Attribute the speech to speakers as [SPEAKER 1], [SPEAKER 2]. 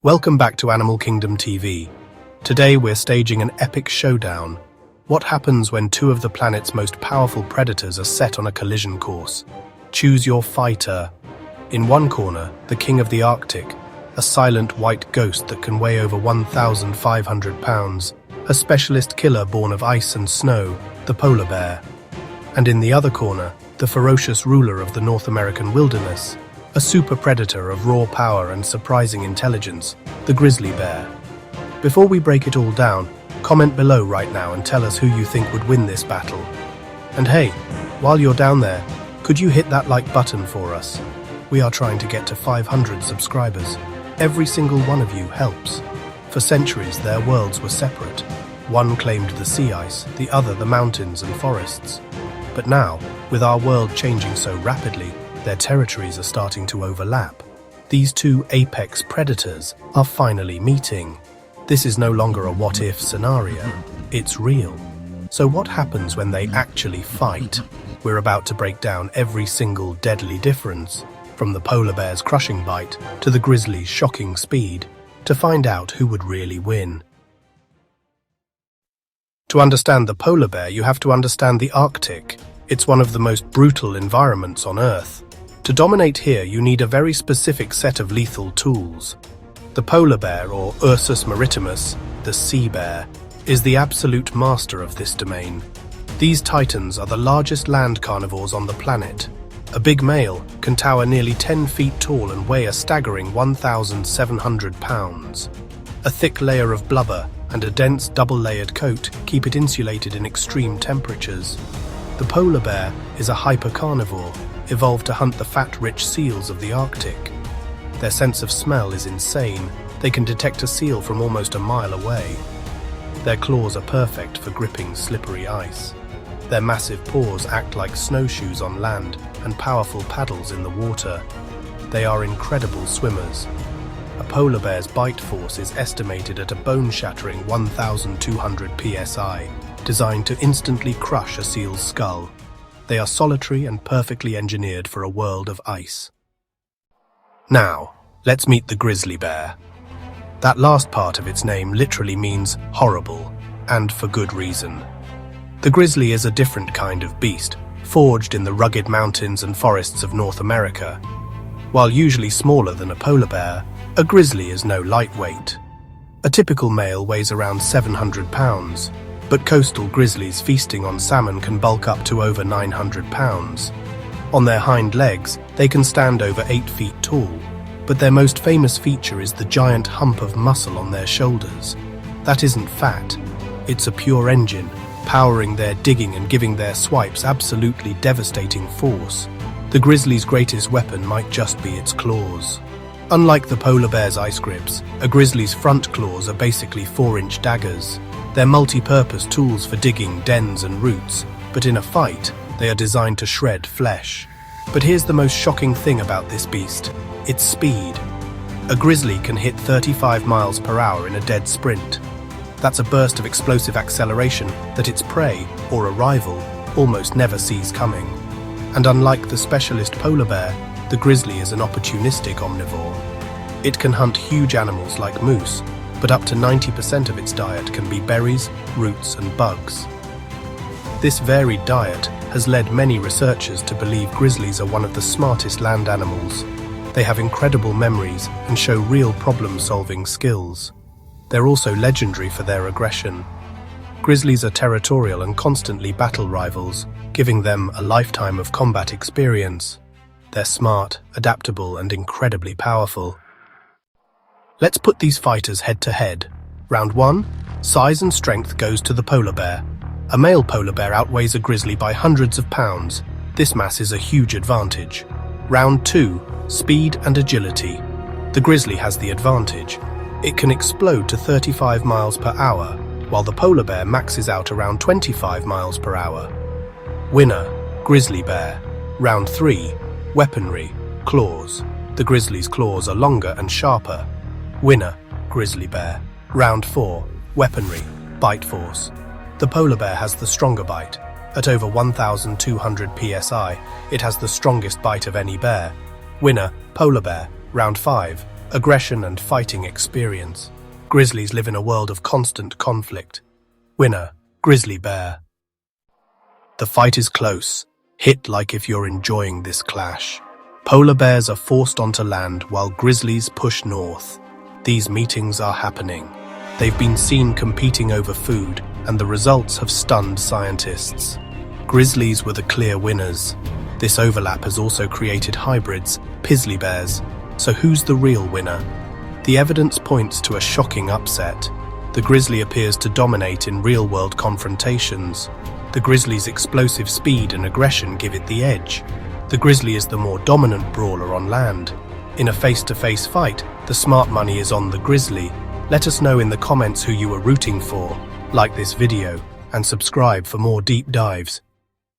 [SPEAKER 1] Welcome back to Animal Kingdom TV. Today we're staging an epic showdown. What happens when two of the planet's most powerful predators are set on a collision course? Choose your fighter. In one corner, the king of the Arctic, a silent white ghost that can weigh over 1,500 pounds, a specialist killer born of ice and snow, the polar bear. And in the other corner, the ferocious ruler of the North American wilderness, a super predator of raw power and surprising intelligence, the grizzly bear. Before we break it all down, comment below right now and tell us who you think would win this battle. And hey, while you're down there, could you hit that like button for us? We are trying to get to 500 subscribers. Every single one of you helps. For centuries, their worlds were separate. One claimed the sea ice, the other the mountains and forests. But now, with our world changing so rapidly, their territories are starting to overlap. These two apex predators are finally meeting. This is no longer a what-if scenario, it's real. So what happens when they actually fight? We're about to break down every single deadly difference, from the polar bear's crushing bite to the grizzly's shocking speed, to find out who would really win. To understand the polar bear, you have to understand the Arctic. It's one of the most brutal environments on Earth. To dominate here, you need a very specific set of lethal tools. The polar bear, or Ursus maritimus, the sea bear, is the absolute master of this domain. These titans are the largest land carnivores on the planet. A big male can tower nearly 10 feet tall and weigh a staggering 1,700 pounds. A thick layer of blubber and a dense double-layered coat keep it insulated in extreme temperatures. The polar bear is a hypercarnivore, evolved to hunt the fat-rich seals of the Arctic. Their sense of smell is insane. They can detect a seal from almost a mile away. Their claws are perfect for gripping slippery ice. Their massive paws act like snowshoes on land and powerful paddles in the water. They are incredible swimmers. A polar bear's bite force is estimated at a bone-shattering 1,200 psi, designed to instantly crush a seal's skull. They are solitary and perfectly engineered for a world of ice. Now, let's meet the grizzly bear. That last part of its name literally means horrible, and for good reason. The grizzly is a different kind of beast, forged in the rugged mountains and forests of North America. While usually smaller than a polar bear, a grizzly is no lightweight. A typical male weighs around 700 pounds, but coastal grizzlies feasting on salmon can bulk up to over 900 pounds. On their hind legs, they can stand over 8 feet tall, but their most famous feature is the giant hump of muscle on their shoulders. That isn't fat, it's a pure engine, powering their digging and giving their swipes absolutely devastating force. The grizzly's greatest weapon might just be its claws. Unlike the polar bear's ice grips, a grizzly's front claws are basically 4-inch daggers. They're multi-purpose tools for digging dens and roots, but in a fight, they are designed to shred flesh. But here's the most shocking thing about this beast: its speed. A grizzly can hit 35 miles per hour in a dead sprint. That's a burst of explosive acceleration that its prey, or a rival, almost never sees coming. And unlike the specialist polar bear, the grizzly is an opportunistic omnivore. It can hunt huge animals like moose, but up to 90% of its diet can be berries, roots, and bugs. This varied diet has led many researchers to believe grizzlies are one of the smartest land animals. They have incredible memories and show real problem-solving skills. They're also legendary for their aggression. Grizzlies are territorial and constantly battle rivals, giving them a lifetime of combat experience. They're smart, adaptable, and incredibly powerful. Let's put these fighters head-to-head. Round 1, size and strength goes to the polar bear. A male polar bear outweighs a grizzly by hundreds of pounds. This mass is a huge advantage. Round 2, speed and agility. The grizzly has the advantage. It can explode to 35 miles per hour, while the polar bear maxes out around 25 miles per hour. Winner, grizzly bear. Round 3, weaponry, claws. The grizzly's claws are longer and sharper. Winner, grizzly bear. Round 4, weaponry, bite force. The polar bear has the stronger bite. At over 1,200 psi, it has the strongest bite of any bear. Winner, polar bear. Round 5, aggression and fighting experience. Grizzlies live in a world of constant conflict. Winner, Grizzly Bear. The fight is close. Hit like if you're enjoying this clash. Polar bears are forced onto land while grizzlies push north. These meetings are happening. They've been seen competing over food, and the results have stunned scientists. Grizzlies were the clear winners. This overlap has also created hybrids, grizzly bears. So who's the real winner? The evidence points to a shocking upset. The grizzly appears to dominate in real-world confrontations. The grizzly's explosive speed and aggression give it the edge. The grizzly is the more dominant brawler on land. In a face-to-face fight, the smart money is on the grizzly. Let us know in the comments who you were rooting for. Like this video and subscribe for more deep dives.